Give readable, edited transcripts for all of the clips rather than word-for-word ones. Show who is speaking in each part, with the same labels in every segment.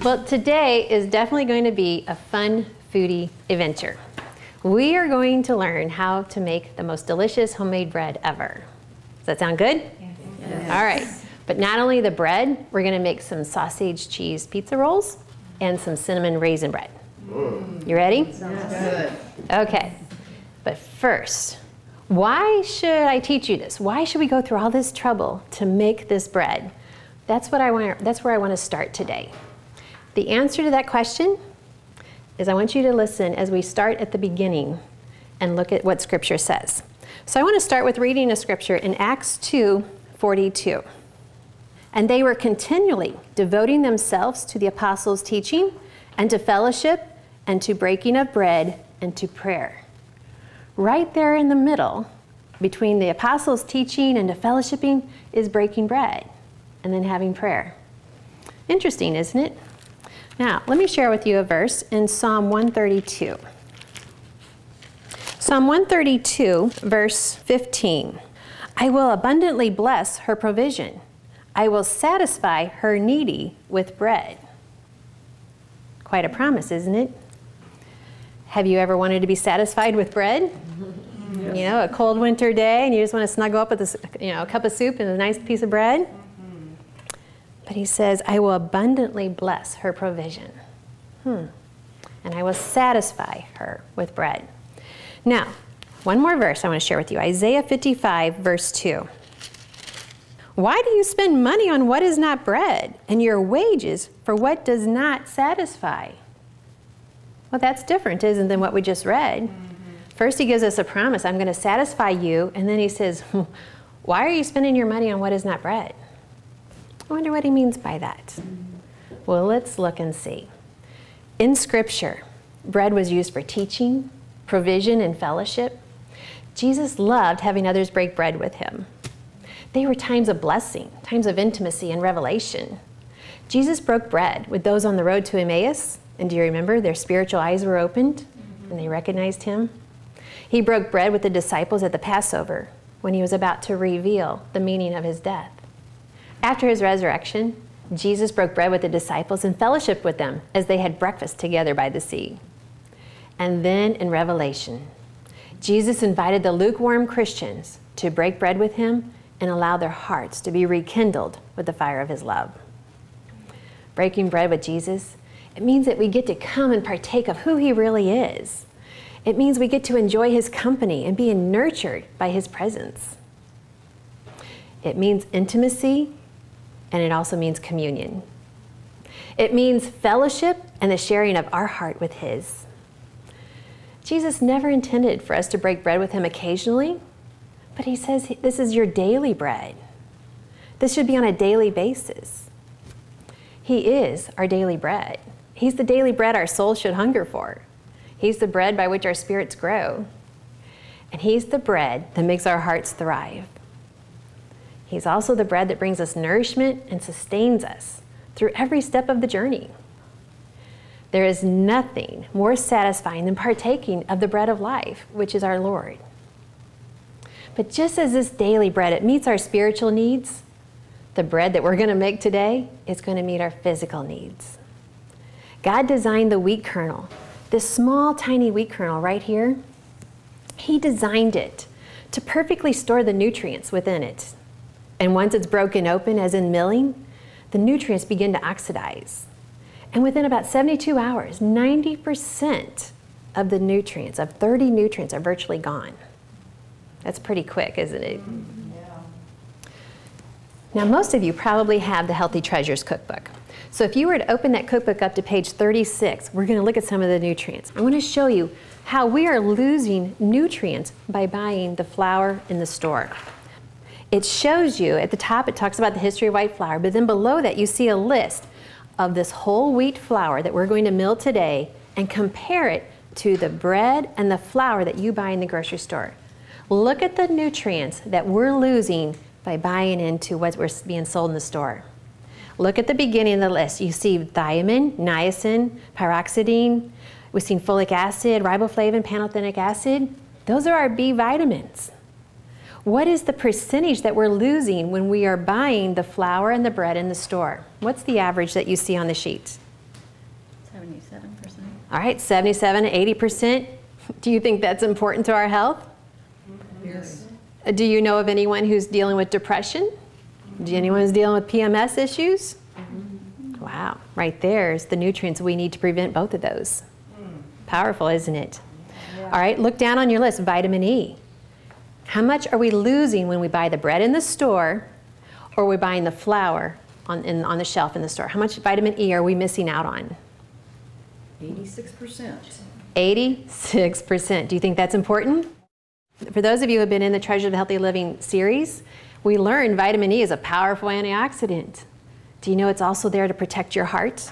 Speaker 1: Well, today is definitely going to be a fun foodie adventure. We are going to learn how to make the most delicious homemade bread ever. Does that sound good? Yes. All right. But not only the bread, we're going to make some sausage cheese pizza rolls and some cinnamon raisin bread. You ready?
Speaker 2: Sounds good.
Speaker 1: Okay. But first, why should I teach you this? Why should we go through all this trouble to make this bread? That's where I want to start today. The answer to that question is I want you to listen as we start at the beginning and look at what Scripture says. So I want to start with reading a scripture in Acts 2:42. And they were continually devoting themselves to the apostles' teaching and to fellowship and to breaking of bread and to prayer. Right there in the middle, between the apostles' teaching and the fellowshipping, is breaking bread and then having prayer. Interesting, isn't it? Now, let me share with you a verse in Psalm 132. Psalm 132, verse 15. I will abundantly bless her provision. I will satisfy her needy with bread. Quite a promise, isn't it? Have you ever wanted to be satisfied with bread? Yes. You know, a cold winter day and you just want to snuggle up with a cup of soup and a nice piece of bread? But he says, I will abundantly bless her provision. And I will satisfy her with bread. Now, one more verse I want to share with you. Isaiah 55, verse 2. Why do you spend money on what is not bread, and your wages for what does not satisfy? Well, that's different, isn't it, than what we just read? First, he gives us a promise, I'm going to satisfy you, and then he says, why are you spending your money on what is not bread? I wonder what he means by that. Well, let's look and see. In Scripture, bread was used for teaching, provision, and fellowship. Jesus loved having others break bread with him. They were times of blessing, times of intimacy and revelation. Jesus broke bread with those on the road to Emmaus, and do you remember their spiritual eyes were opened and they recognized him? He broke bread with the disciples at the Passover when he was about to reveal the meaning of his death. After his resurrection, Jesus broke bread with the disciples and fellowshiped with them as they had breakfast together by the sea. And then in Revelation, Jesus invited the lukewarm Christians to break bread with him and allow their hearts to be rekindled with the fire of his love. Breaking bread with Jesus, it means that we get to come and partake of who he really is. It means we get to enjoy his company and being nurtured by his presence. It means intimacy, and it also means communion. It means fellowship and the sharing of our heart with his. Jesus never intended for us to break bread with him occasionally, but he says this is your daily bread. This should be on a daily basis. He is our daily bread. He's the daily bread our soul should hunger for. He's the bread by which our spirits grow. And he's the bread that makes our hearts thrive. He's also the bread that brings us nourishment and sustains us through every step of the journey. There is nothing more satisfying than partaking of the bread of life, which is our Lord. But just as this daily bread, it meets our spiritual needs, the bread that we're going to make today is going to meet our physical needs. God designed the wheat kernel, this small, tiny wheat kernel right here. He designed it to perfectly store the nutrients within it. And once it's broken open, as in milling, the nutrients begin to oxidize. And within about 72 hours, 90% of the nutrients, of 30 nutrients, are virtually gone. That's pretty quick, isn't it? Yeah. Now, most of you probably have the Healthy Treasures cookbook. So if you were to open that cookbook up to page 36, we're going to look at some of the nutrients. I want to show you how we are losing nutrients by buying the flour in the store. It shows you, at the top it talks about the history of white flour, but then below that you see a list of this whole wheat flour that we're going to mill today and compare it to the bread and the flour that you buy in the grocery store. Look at the nutrients that we're losing by buying into what we're being sold in the store. Look at the beginning of the list. You see thiamine, niacin, pyroxidine. We've seen folic acid, riboflavin, pantothenic acid. Those are our B vitamins. What is the percentage that we're losing when we are buying the flour and the bread in the store? What's the average that you see on the sheet? All right, 77 to 80%. Do you think that's important to our health?
Speaker 2: Yes.
Speaker 1: Do you know of anyone who's dealing with depression? Do you anyone who's dealing with PMS issues? Wow, right there's the nutrients we need to prevent both of those. Powerful, isn't it? Yeah. All right, look down on your list, vitamin E. How much are we losing when we buy the bread in the store or we're buying the flour on the shelf in the store? How much vitamin E are we missing out on?
Speaker 2: 86%.
Speaker 1: 86%. Do you think that's important? For those of you who have been in the Treasure of Healthy Living series, we learned vitamin E is a powerful antioxidant. Do you know it's also there to protect your heart?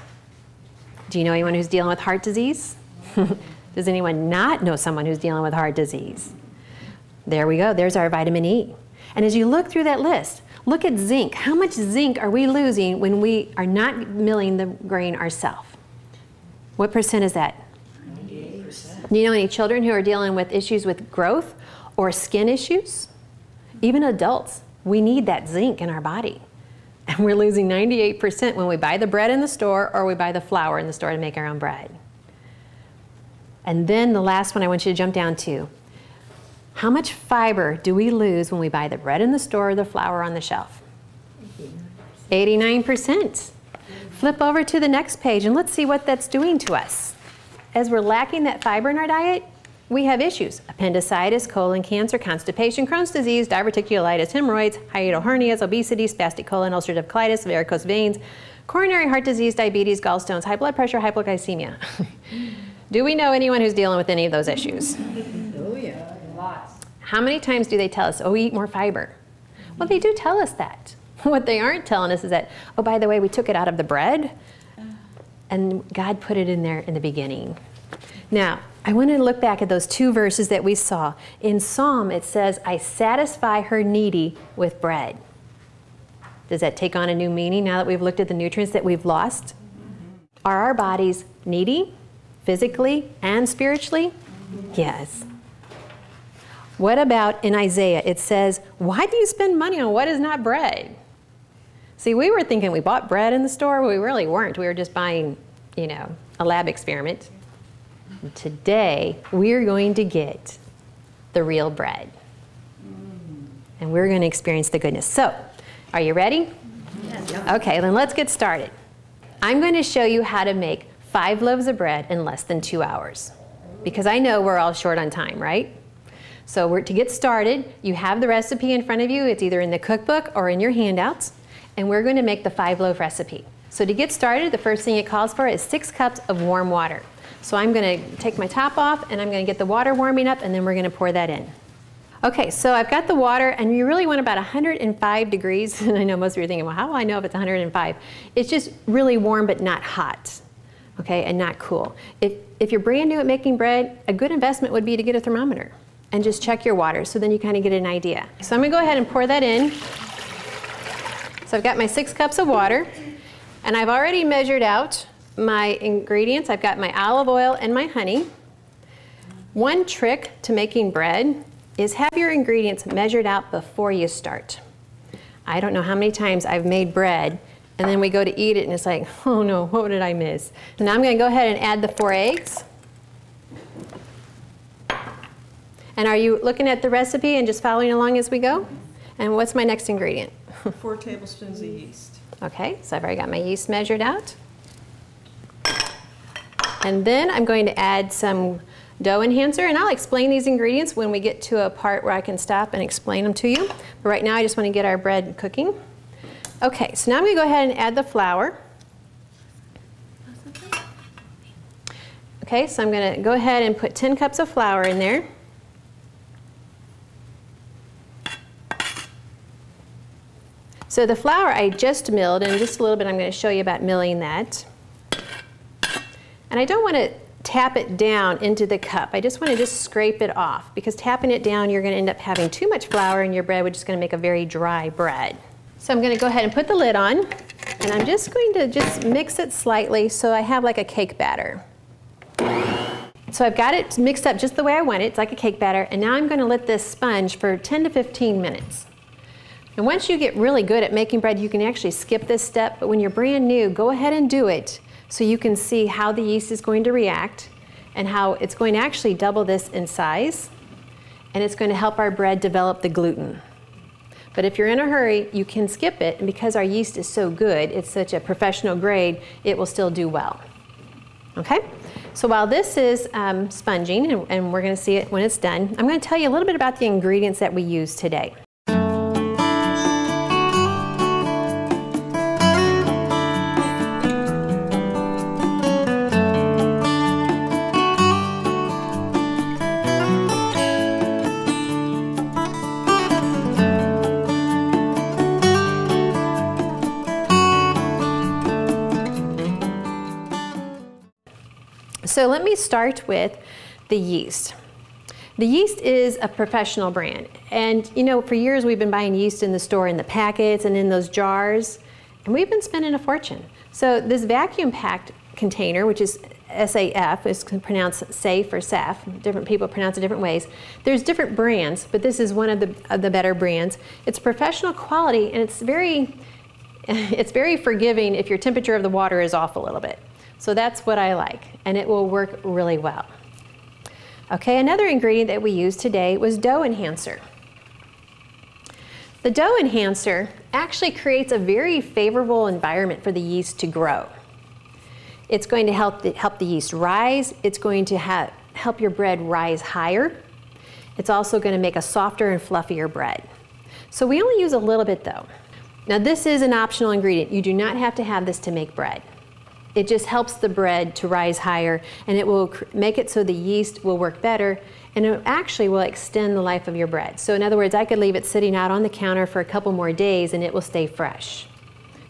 Speaker 1: Do you know anyone who's dealing with heart disease? Does anyone not know someone who's dealing with heart disease? There we go. There's our vitamin E. And as you look through that list, look at zinc. How much zinc are we losing when we are not milling the grain ourselves? What percent is that?
Speaker 2: 98%.
Speaker 1: Do you know any children who are dealing with issues with growth or skin issues? Even adults, we need that zinc in our body. And we're losing 98% when we buy the bread in the store or we buy the flour in the store to make our own bread. And then the last one I want you to jump down to. How much fiber do we lose when we buy the bread in the store or the flour on the shelf? 89%. Flip over to the next page and let's see what that's doing to us. As we're lacking that fiber in our diet, we have issues. Appendicitis, colon cancer, constipation, Crohn's disease, diverticulitis, hemorrhoids, hiatal hernias, obesity, spastic colon, ulcerative colitis, varicose veins, coronary heart disease, diabetes, gallstones, high blood pressure, hypoglycemia. Do we know anyone who's dealing with any of those issues?
Speaker 2: Oh yeah, lots.
Speaker 1: How many times do they tell us, oh, we eat more fiber? Well, they do tell us that. What they aren't telling us is that, oh, by the way, we took it out of the bread, and God put it in there in the beginning. Now, I want to look back at those two verses that we saw. In Psalm, it says, I satisfy her needy with bread. Does that take on a new meaning now that we've looked at the nutrients that we've lost? Are our bodies needy, physically and spiritually? Yes. What about in Isaiah? It says, why do you spend money on what is not bread? See, we were thinking we bought bread in the store. Well, we really weren't. We were just buying, you know, a lab experiment. And today, we're going to get the real bread. And we're going to experience the goodness. So, are you ready?
Speaker 2: Yes.
Speaker 1: Okay, then let's get started. I'm going to show you how to make 5 loaves of bread in less than 2 hours. Because I know we're all short on time, right? So to get started, you have the recipe in front of you. It's either in the cookbook or in your handouts. And we're going to make the 5-loaf recipe. So to get started, the first thing it calls for is 6 cups of warm water. So I'm going to take my top off and I'm going to get the water warming up and then we're going to pour that in. Okay, so I've got the water and you really want about 105 degrees. And I know most of you are thinking, well, how will I know if it's 105? It's just really warm but not hot, okay, and not cool. If you're brand new at making bread, a good investment would be to get a thermometer and just check your water so then you kind of get an idea. So I'm going to go ahead and pour that in. So I've got my 6 cups of water and I've already measured out my ingredients. I've got my olive oil and my honey. One trick to making bread is have your ingredients measured out before you start. I don't know how many times I've made bread and then we go to eat it and it's like, oh no, what did I miss? So now I'm going to go ahead and add the 4 eggs. And are you looking at the recipe and just following along as we go? And what's my next ingredient?
Speaker 3: 4 tablespoons of yeast.
Speaker 1: Okay, so I've already got my yeast measured out. And then I'm going to add some dough enhancer, and I'll explain these ingredients when we get to a part where I can stop and explain them to you. But right now I just want to get our bread cooking. Okay, so now I'm going to go ahead and add the flour. Okay, so I'm going to go ahead and put 10 cups of flour in there. So the flour I just milled, and in just a little bit I'm going to show you about milling that. And I don't want to tap it down into the cup. I just want to just scrape it off because tapping it down you're going to end up having too much flour in your bread, which is going to make a very dry bread. So I'm going to go ahead and put the lid on and I'm just going to just mix it slightly so I have like a cake batter. So I've got it mixed up just the way I want it. It's like a cake batter, and now I'm going to let this sponge for 10 to 15 minutes. And once you get really good at making bread, you can actually skip this step, but when you're brand new, go ahead and do it so you can see how the yeast is going to react and how it's going to actually double this in size, and it's going to help our bread develop the gluten. But if you're in a hurry, you can skip it, and because our yeast is so good, it's such a professional grade, it will still do well. Okay? So while this is sponging, and we're going to see it when it's done, I'm going to tell you a little bit about the ingredients that we use today. So let me start with the yeast. The yeast is a professional brand. And you know, for years we've been buying yeast in the store in the packets and in those jars, and we've been spending a fortune. So this vacuum packed container, which is SAF, is pronounced safe or SAF. Different people pronounce it different ways. There's different brands, but this is one of the better brands. It's professional quality, and it's very forgiving if your temperature of the water is off a little bit. So that's what I like, and it will work really well. Okay, another ingredient that we used today was dough enhancer. The dough enhancer actually creates a very favorable environment for the yeast to grow. It's going to help the yeast rise. It's going to help your bread rise higher. It's also going to make a softer and fluffier bread. So we only use a little bit though. Now this is an optional ingredient. You do not have to have this to make bread. It just helps the bread to rise higher, and it will make it so the yeast will work better, and it actually will extend the life of your bread. So in other words, I could leave it sitting out on the counter for a couple more days and it will stay fresh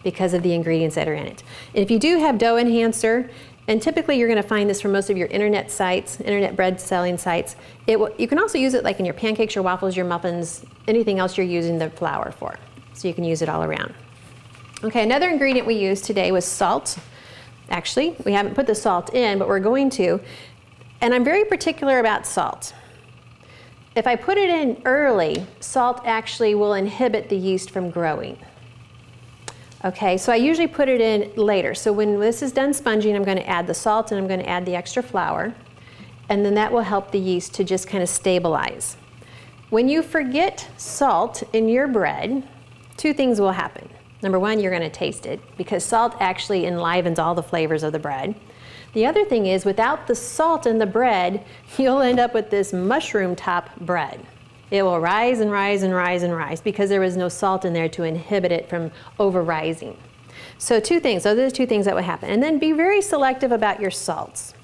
Speaker 1: because of the ingredients that are in it. And if you do have dough enhancer, and typically you're going to find this from most of your internet sites, internet bread selling sites, you can also use it like in your pancakes, your waffles, your muffins, anything else you're using the flour for. So you can use it all around. Okay, another ingredient we used today was salt. Actually, we haven't put the salt in, but we're going to. And I'm very particular about salt. If I put it in early, salt actually will inhibit the yeast from growing. Okay, so I usually put it in later. So when this is done sponging, I'm going to add the salt and I'm going to add the extra flour. And then that will help the yeast to just kind of stabilize. When you forget salt in your bread, two things will happen. Number one, you're going to taste it because salt actually enlivens all the flavors of the bread. The other thing is, without the salt in the bread, you'll end up with this mushroom top bread. It will rise and rise and rise and rise because there was no salt in there to inhibit it from over-rising. So two things, those are the two things that would happen. And then be very selective about your salts.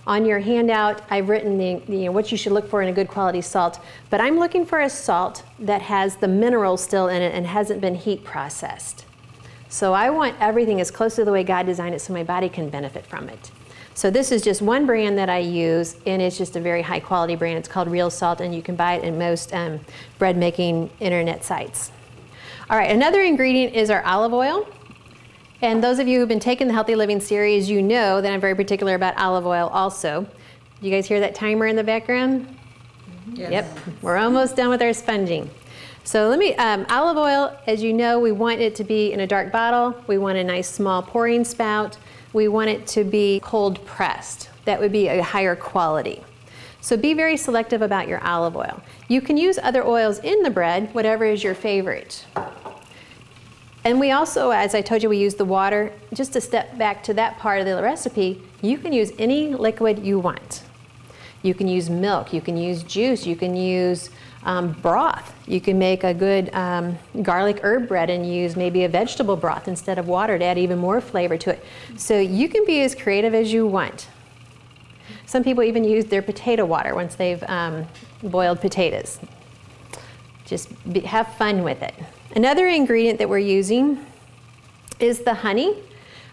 Speaker 1: On your handout, I've written what you should look for in a good quality salt, but I'm looking for a salt that has the minerals still in it and hasn't been heat processed. So I want everything as close to the way God designed it so my body can benefit from it. So this is just one brand that I use, and it's just a very high quality brand. It's called Real Salt, and you can buy it in most bread making internet sites. All right, another ingredient is our olive oil. And those of you who've been taking the Healthy Living series, you know that I'm very particular about olive oil also. You guys hear that timer in the background?
Speaker 3: Yes.
Speaker 1: Yep, we're almost done with our sponging. So olive oil, as you know, we want it to be in a dark bottle. We want a nice small pouring spout. We want it to be cold pressed. That would be a higher quality. So be very selective about your olive oil. You can use other oils in the bread, whatever is your favorite. And we also, as I told you, we use the water. Just to step back to that part of the recipe, you can use any liquid you want. You can use milk, you can use juice, you can use broth. You can make a good garlic herb bread and use maybe a vegetable broth instead of water to add even more flavor to it. So you can be as creative as you want. Some people even use their potato water once they've boiled potatoes. Just have fun with it. Another ingredient that we're using is the honey.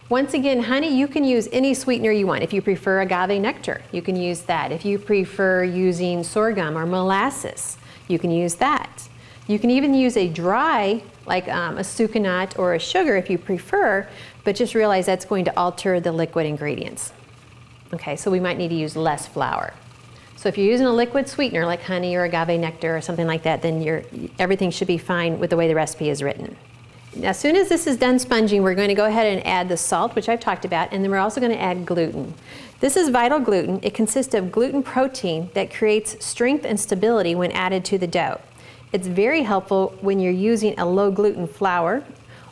Speaker 1: Once again, honey, you can use any sweetener you want. If you prefer agave nectar, you can use that. If you prefer using sorghum or molasses, you can use that. You can even use a dry, like a sucanat or a sugar if you prefer, but just realize that's going to alter the liquid ingredients. Okay, so we might need to use less flour. So if you're using a liquid sweetener like honey or agave nectar or something like that, then everything should be fine with the way the recipe is written. As soon as this is done sponging, we're going to go ahead and add the salt, which I've talked about, and then we're also going to add gluten. This is vital gluten. It consists of gluten protein that creates strength and stability when added to the dough. It's very helpful when you're using a low gluten flour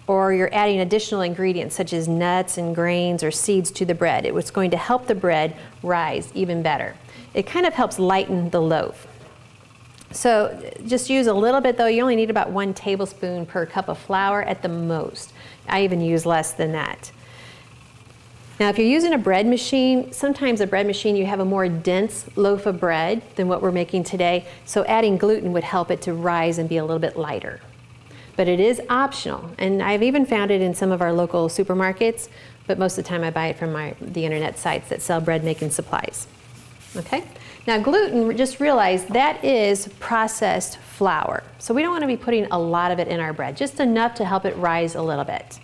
Speaker 1: or you're adding additional ingredients such as nuts and grains or seeds to the bread. It's going to help the bread rise even better. It kind of helps lighten the loaf. So just use a little bit though. You only need about 1 tablespoon per cup of flour at the most. I even use less than that. Now if you're using a bread machine, sometimes a bread machine you have a more dense loaf of bread than what we're making today. So adding gluten would help it to rise and be a little bit lighter. But it is optional. And I've even found it in some of our local supermarkets, but most of the time I buy it from the internet sites that sell bread making supplies. Okay? Now gluten, just realize that is processed flour. So we don't want to be putting a lot of it in our bread, just enough to help it rise a little bit.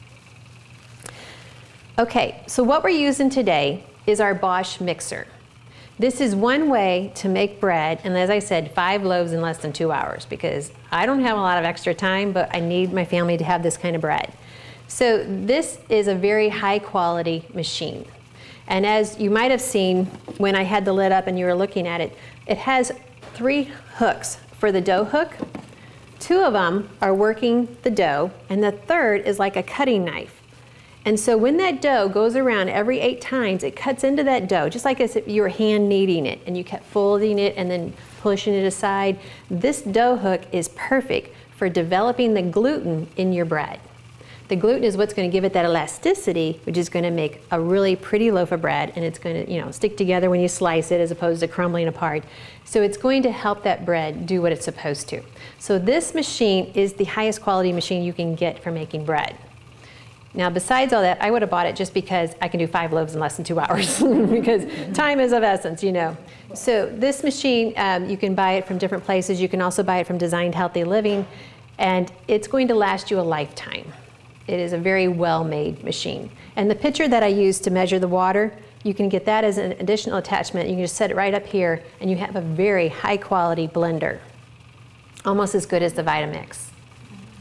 Speaker 1: Okay, so what we're using today is our Bosch mixer. This is one way to make bread, and as I said, 5 loaves in less than 2 hours, because I don't have a lot of extra time, but I need my family to have this kind of bread. So this is a very high quality machine. And as you might have seen when I had the lid up and you were looking at it, it has 3 hooks for the dough hook. 2 of them are working the dough, and the 3rd is like a cutting knife. And so when that dough goes around every 8 times, it cuts into that dough, just like as if you were hand kneading it and you kept folding it and then pushing it aside. This dough hook is perfect for developing the gluten in your bread. The gluten is what's going to give it that elasticity, which is going to make a really pretty loaf of bread, and it's going to, stick together when you slice it as opposed to crumbling apart. So it's going to help that bread do what it's supposed to. So this machine is the highest quality machine you can get for making bread. Now besides all that, I would have bought it just because I can do 5 loaves in less than 2 hours because time is of essence, So this machine, you can buy it from different places. You can also buy it from Designed Healthy Living, and it's going to last you a lifetime. It is a very well-made machine. And the pitcher that I use to measure the water, you can get that as an additional attachment. You can just set it right up here, and you have a very high-quality blender, almost as good as the Vitamix.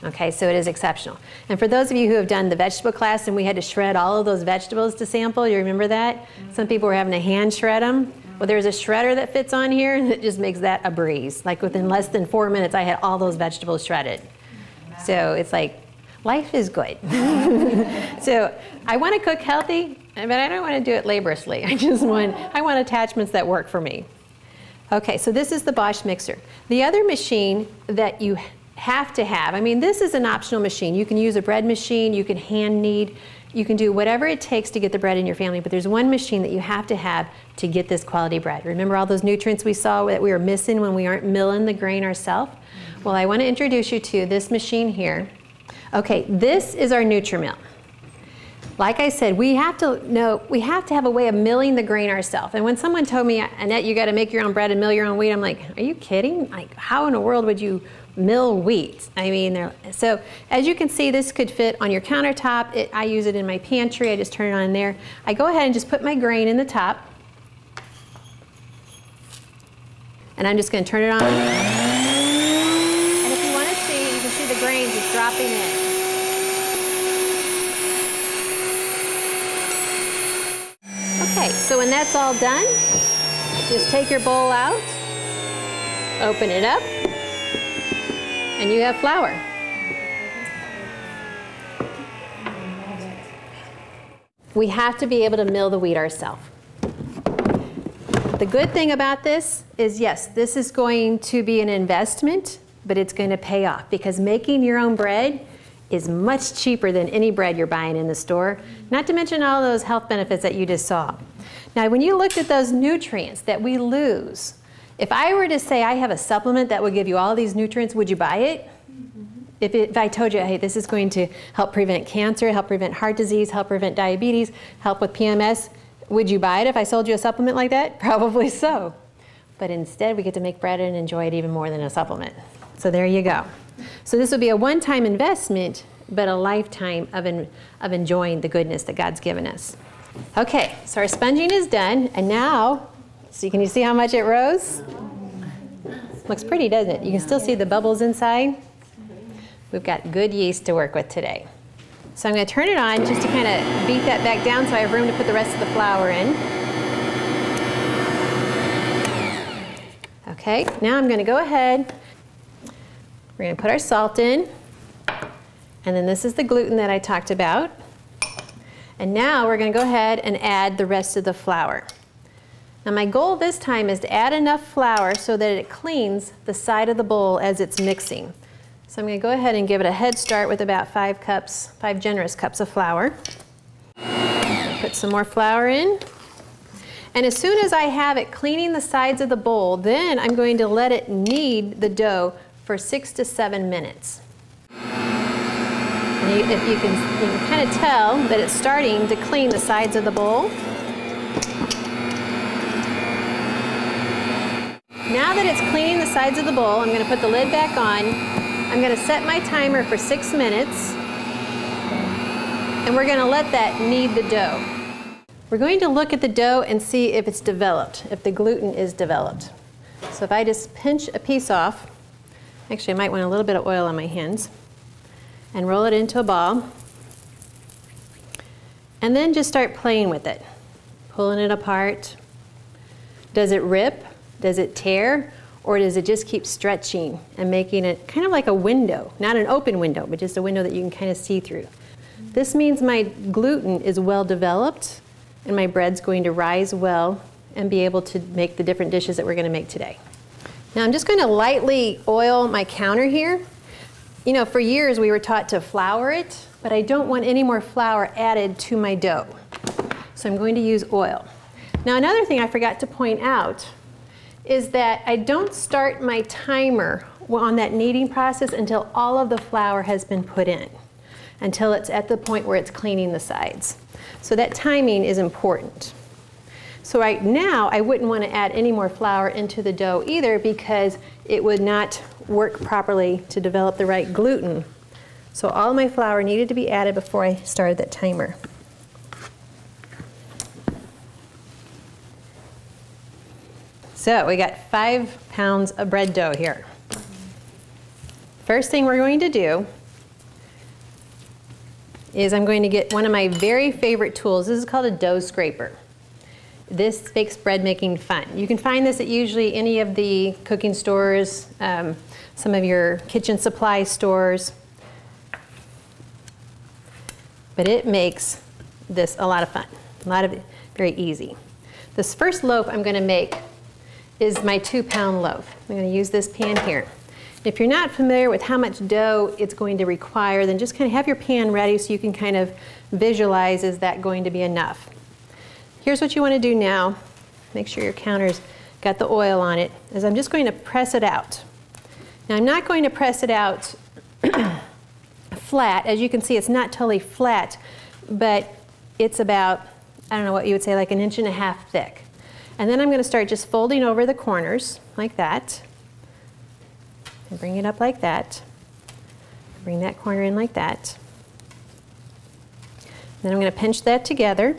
Speaker 1: Okay, so it is exceptional. And for those of you who have done the vegetable class and we had to shred all of those vegetables to sample, you remember that? Some people were having to hand shred them. Well, there's a shredder that fits on here that just makes that a breeze. Like within less than 4 minutes, I had all those vegetables shredded. So it's like, life is good. So I want to cook healthy, but I don't want to do it laboriously. I want attachments that work for me. Okay, so this is the Bosch mixer. The other machine that you have to have, this is an optional machine. You can use a bread machine, you can hand knead, you can do whatever it takes to get the bread in your family, but there's one machine that you have to get this quality bread. Remember all those nutrients we saw that we were missing when we aren't milling the grain ourselves? Well, I want to introduce you to this machine here. Okay, this is our Nutrimill. Like I said, we have to have a way of milling the grain ourselves. And when someone told me, Annette, you got to make your own bread and mill your own wheat, I'm like, are you kidding? Like, how in the world would you mill wheat? So as you can see, this could fit on your countertop. I use it in my pantry. I just turn it on there. I go ahead and just put my grain in the top. And I'm just going to turn it on. And if you want to see, you can see the grain just dropping in. Okay, so when that's all done, just take your bowl out, open it up, and you have flour. We have to be able to mill the wheat ourselves. The good thing about this is, yes, this is going to be an investment, but it's going to pay off because making your own bread is much cheaper than any bread you're buying in the store, not to mention all those health benefits that you just saw. Now, when you looked at those nutrients that we lose, if I were to say I have a supplement that would give you all these nutrients, would you buy it? If I told you, hey, this is going to help prevent cancer, help prevent heart disease, help prevent diabetes, help with PMS, would you buy it if I sold you a supplement like that? Probably so. But instead, we get to make bread and enjoy it even more than a supplement. So there you go. So this will be a one-time investment, but a lifetime of enjoying the goodness that God's given us. Okay, so our sponging is done, and now, can you see how much it rose? Looks pretty, doesn't it? You can still see the bubbles inside. We've got good yeast to work with today. So I'm going to turn it on just to kind of beat that back down so I have room to put the rest of the flour in. Okay, now I'm going to go ahead. We're going to put our salt in. And then this is the gluten that I talked about. And now we're going to go ahead and add the rest of the flour. Now my goal this time is to add enough flour so that it cleans the side of the bowl as it's mixing. So I'm going to go ahead and give it a head start with about 5 generous cups of flour. Put some more flour in. And as soon as I have it cleaning the sides of the bowl, then I'm going to let it knead the dough for 6 to 7 minutes. And if you can kind of tell that it's starting to clean the sides of the bowl. Now that it's cleaning the sides of the bowl, I'm going to put the lid back on. I'm going to set my timer for 6 minutes, and we're going to let that knead the dough. We're going to look at the dough and see if it's developed, if the gluten is developed. So if I just pinch a piece off, actually I might want a little bit of oil on my hands, and roll it into a ball, and then just start playing with it, pulling it apart. Does it rip? Does it tear? Or does it just keep stretching and making it kind of like a window, not an open window, but just a window that you can kind of see through? This means my gluten is well developed and my bread's going to rise well and be able to make the different dishes that we're going to make today. Now I'm just going to lightly oil my counter here. You know, for years we were taught to flour it, but I don't want any more flour added to my dough. So I'm going to use oil. Now another thing I forgot to point out is that I don't start my timer on that kneading process until all of the flour has been put in, until it's at the point where it's cleaning the sides. So that timing is important. So right now, I wouldn't want to add any more flour into the dough either because it would not work properly to develop the right gluten. So all my flour needed to be added before I started that timer. So we got 5 pounds of bread dough here. First thing we're going to do is I'm going to get one of my very favorite tools. This is called a dough scraper. This makes bread making fun. You can find this at usually any of the cooking stores, some of your kitchen supply stores. But it makes this a lot of fun, very easy. This first loaf I'm going to make is my 2-pound loaf. I'm going to use this pan here. If you're not familiar with how much dough it's going to require, then just kind of have your pan ready so you can kind of visualize, is that going to be enough? Here's what you want to do now. Make sure your counter's got the oil on it, is I'm just going to press it out. Now I'm not going to press it out flat. As you can see, it's not totally flat, but it's about, I don't know what you would say, like 1.5 inches thick. And then I'm going to start just folding over the corners like that. And bring it up like that. Bring that corner in like that. Then I'm going to pinch that together.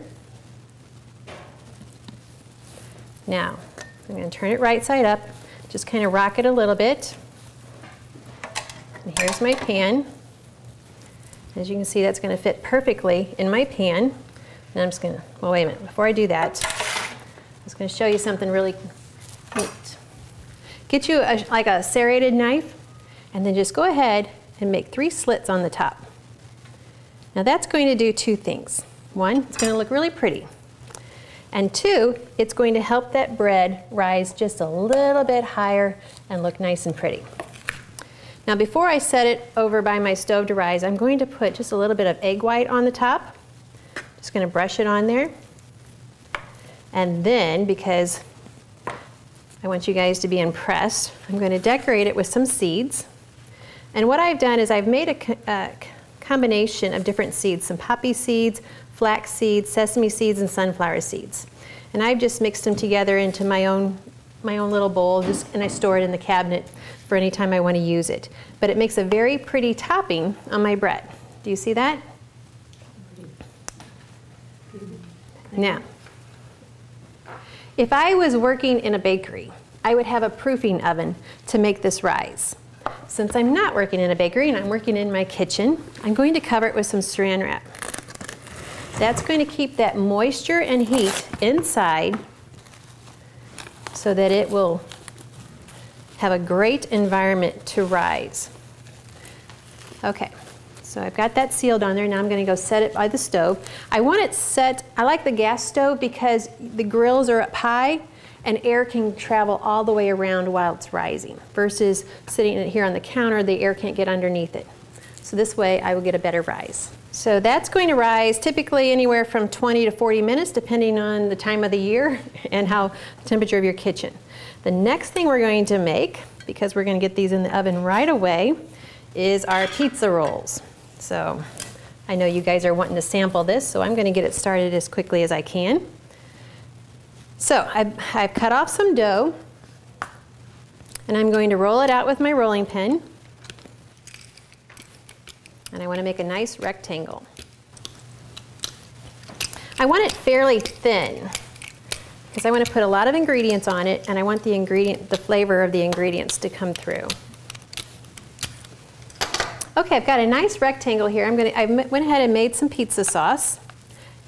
Speaker 1: Now, I'm going to turn it right side up. Just kind of rock it a little bit. And here's my pan. As you can see, that's going to fit perfectly in my pan. And I'm just going to, well, wait a minute. Before I do that, I was going to show you something really neat. Get you like a serrated knife, and then just go ahead and make 3 slits on the top. Now that's going to do 2 things. 1, it's going to look really pretty. And 2, it's going to help that bread rise just a little bit higher and look nice and pretty. Now before I set it over by my stove to rise, I'm going to put just a little bit of egg white on the top. Just going to brush it on there. And then, because I want you guys to be impressed, I'm going to decorate it with some seeds. And what I've done is I've made a combination of different seeds, some poppy seeds, flax seeds, sesame seeds, and sunflower seeds. And I've just mixed them together into my own little bowl, and I store it in the cabinet for any time I want to use it. But it makes a very pretty topping on my bread. Do you see that? Now, if I was working in a bakery, I would have a proofing oven to make this rise. since I'm not working in a bakery and I'm working in my kitchen, I'm going to cover it with some saran wrap. That's going to keep that moisture and heat inside so that it will have a great environment to rise. Okay, so I've got that sealed on there. Now I'm going to go set it by the stove. I want it set, I like the gas stove because the grills are up high and air can travel all the way around while it's rising, versus sitting it here on the counter, the air can't get underneath it. So this way I will get a better rise. So that's going to rise typically anywhere from 20 to 40 minutes depending on the time of the year and how the temperature of your kitchen. The next thing we're going to make, because we're going to get these in the oven right away, is our pizza rolls. So I know you guys are wanting to sample this, so I'm going to get it started as quickly as I can. So I've cut off some dough, and I'm going to roll it out with my rolling pin. And I want to make a nice rectangle. I want it fairly thin because I want to put a lot of ingredients on it, and I want the flavor of the ingredients to come through. Okay, I've got a nice rectangle here. I went ahead and made some pizza sauce.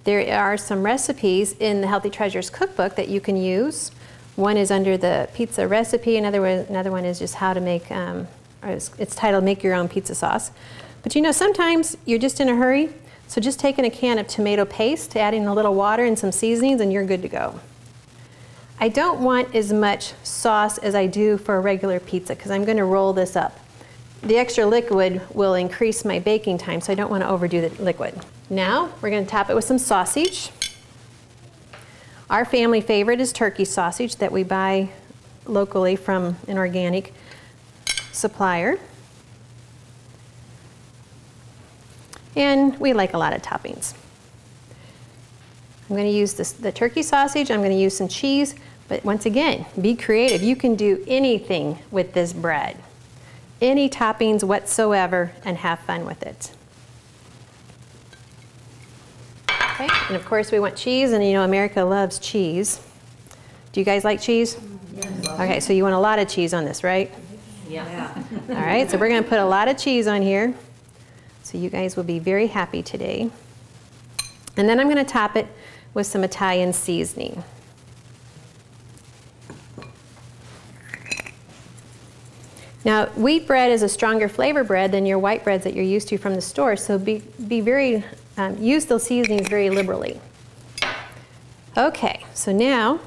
Speaker 1: There are some recipes in the Healthy Treasures cookbook that you can use. One is under the pizza recipe, another one is just how to make, it's titled Make Your Own Pizza Sauce. But you know, sometimes you're just in a hurry, so just taking a can of tomato paste, adding a little water and some seasonings, and you're good to go. I don't want as much sauce as I do for a regular pizza because I'm going to roll this up. The extra liquid will increase my baking time, so I don't want to overdo the liquid. Now we're going to top it with some sausage. Our family favorite is turkey sausage that we buy locally from an organic supplier. And we like a lot of toppings. I'm going to use the turkey sausage, I'm going to use some cheese, but once again, be creative. You can do anything with this bread. Any toppings whatsoever and have fun with it. Okay, and of course we want cheese, and you know America loves cheese. Do you guys like cheese?
Speaker 2: Yes.
Speaker 1: Okay, so you want a lot of cheese on this, right?
Speaker 2: Yeah.
Speaker 1: All right, so we're going to put a lot of cheese on here. So you guys will be very happy today. And then I'm going to top it with some Italian seasoning. Now, wheat bread is a stronger flavor bread than your white breads that you're used to from the store, so use those seasonings very liberally. Okay, so now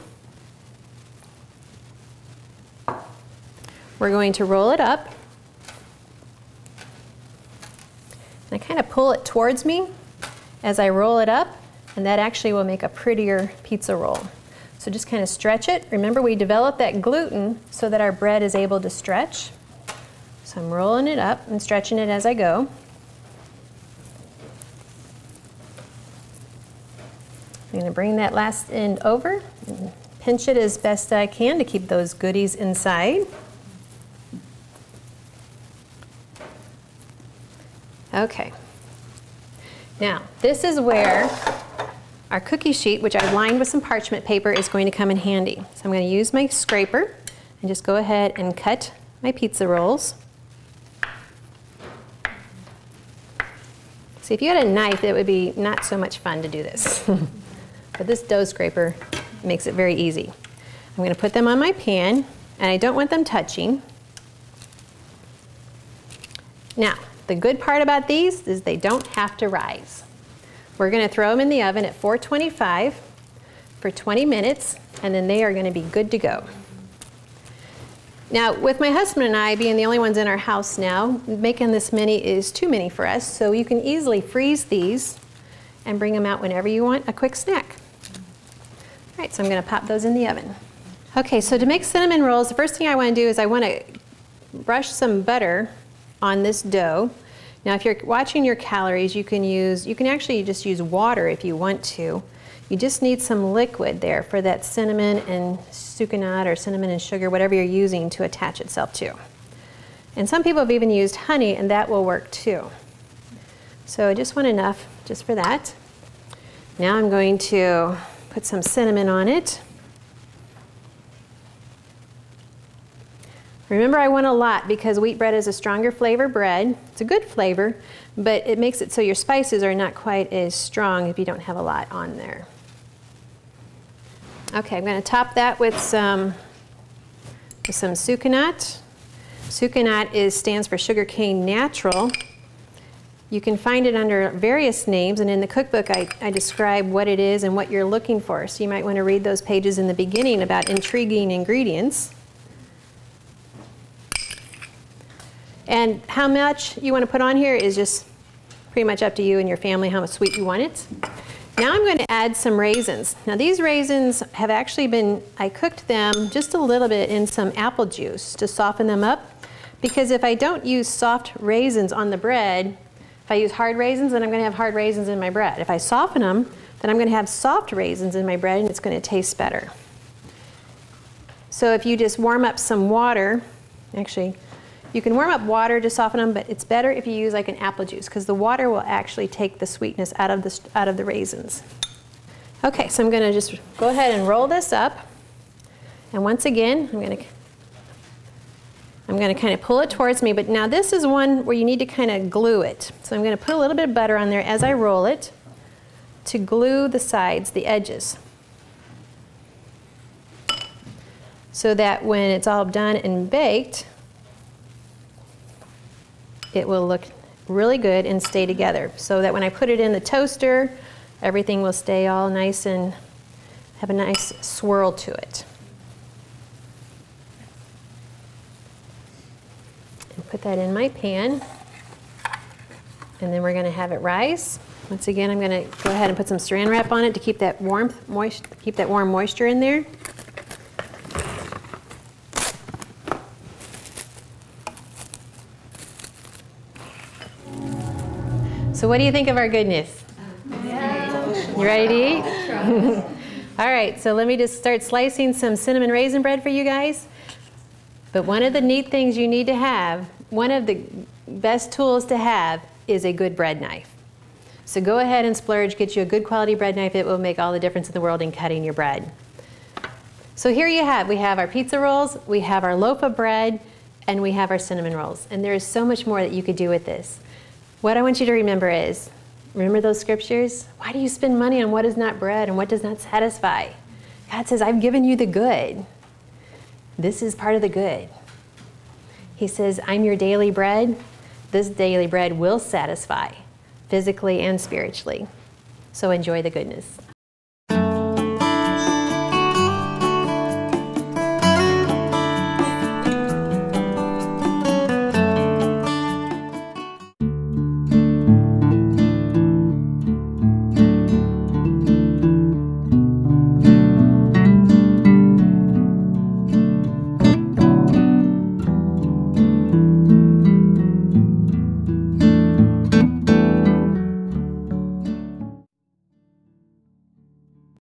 Speaker 1: we're going to roll it up. And I kind of pull it towards me as I roll it up, and that actually will make a prettier pizza roll. So just kind of stretch it. Remember, we developed that gluten so that our bread is able to stretch. So I'm rolling it up and stretching it as I go. I'm going to bring that last end over and pinch it as best I can to keep those goodies inside. Okay. Now, this is where our cookie sheet, which I've lined with some parchment paper, is going to come in handy. So I'm going to use my scraper and just go ahead and cut my pizza rolls. See, if you had a knife, it would be not so much fun to do this. But this dough scraper makes it very easy. I'm going to put them on my pan, and I don't want them touching. Now, the good part about these is they don't have to rise. We're going to throw them in the oven at 425 for 20 minutes, and then they are going to be good to go. Now, with my husband and I being the only ones in our house now, making this many is too many for us, so you can easily freeze these and bring them out whenever you want a quick snack. All right, so I'm going to pop those in the oven. Okay, so to make cinnamon rolls, the first thing I want to do is I want to brush some butter on this dough. Now, if you're watching your calories, you can actually just use water if you want to. You just need some liquid there for that cinnamon and sucanat or cinnamon and sugar, whatever you're using to attach itself to. And some people have even used honey, and that will work too. So I just want enough just for that. Now I'm going to put some cinnamon on it. Remember, I want a lot because wheat bread is a stronger flavor bread. It's a good flavor, but it makes it so your spices are not quite as strong if you don't have a lot on there. Okay, I'm going to top that with some sucanat. Sucanat stands for sugarcane natural. You can find it under various names, and in the cookbook I describe what it is and what you're looking for. So you might want to read those pages in the beginning about intriguing ingredients. And how much you want to put on here is just pretty much up to you and your family how much sweet you want it. Now I'm going to add some raisins. Now these raisins have actually been, I cooked them just a little bit in some apple juice to soften them up, because if I don't use soft raisins on the bread, if I use hard raisins, then I'm going to have hard raisins in my bread. If I soften them, then I'm going to have soft raisins in my bread and it's going to taste better. So if you just warm up some water, actually, you can warm up water to soften them, but it's better if you use like an apple juice because the water will actually take the sweetness out of the raisins. Okay, so I'm going to just go ahead and roll this up. And once again, I'm going to kind of pull it towards me, but now this is one where you need to kind of glue it. So I'm going to put a little bit of butter on there as I roll it to glue the sides, the edges, so that when it's all done and baked, it will look really good and stay together, so that when I put it in the toaster, everything will stay all nice and have a nice swirl to it. And put that in my pan, and then we're going to have it rise. Once again, I'm going to go ahead and put some saran wrap on it to keep that warm moisture in there. So what do you think of our goodness? You ready to eat? All right, so let me just start slicing some cinnamon raisin bread for you guys. But one of the neat things you need to have, one of the best tools to have, is a good bread knife. So go ahead and splurge, get you a good quality bread knife. It will make all the difference in the world in cutting your bread. So here you have, we have our pizza rolls, we have our loaf of bread, and we have our cinnamon rolls. And there is so much more that you could do with this. What I want you to remember is, remember those scriptures? Why do you spend money on what is not bread and what does not satisfy? God says, I've given you the good. This is part of the good. He says, I'm your daily bread. This daily bread will satisfy physically and spiritually. So enjoy the goodness.